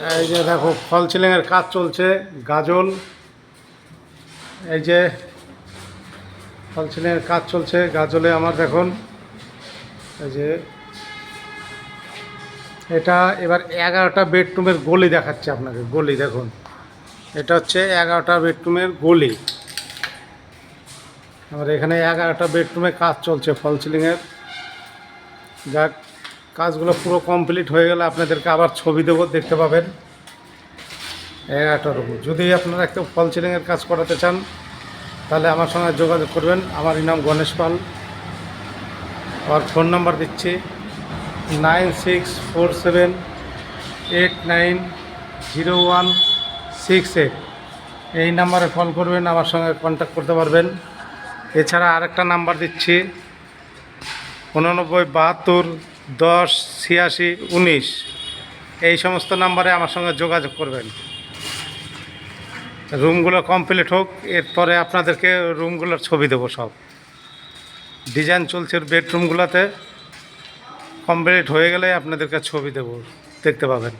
এই যে দেখো ফল সিলিংয়ের কাজ চলছে। গাজল, এই যে ফল সিলিংয়ের কাজ চলছে গাজলে আমার দেখুন। এই যে এটা এবার 11টা বেডরুমের গলি দেখাচ্ছে আপনাকে। গলি দেখুন, এটা হচ্ছে 11টা বেডরুমের গলি। আমার এখানে 11টা বেডরুমে কাজ চলছে ফল সিলিংয়ের। যাক, কাজগুলো পুরো কমপ্লিট হয়ে গেলে আপনাদেরকে আবার ছবি দেবো, দেখতে পাবেন। 11টা রুম যদি আপনারা একটু ফল সিলিংয়ের কাজ করাতে চান তাহলে আমার সঙ্গে যোগাযোগ করবেন। আমার নাম গণেশ পাল। আর ফোন নাম্বার দিচ্ছি 9647890168। এই নাম্বারে কল করবেন, আমার সঙ্গে কন্ট্যাক্ট করতে পারবেন। এছাড়া আরেকটা নাম্বার দিচ্ছি 8972108619। এই সমস্ত নাম্বারে আমার সঙ্গে যোগাযোগ করবেন। রুমগুলো কমপ্লিট হোক, এরপরে আপনাদেরকে রুমগুলোর ছবি দেবো। সব ডিজাইন চলছে বেডরুমগুলোতে, কমপ্লিট হয়ে গেলে আপনাদেরকে ছবি দেবো, দেখতে পাবেন।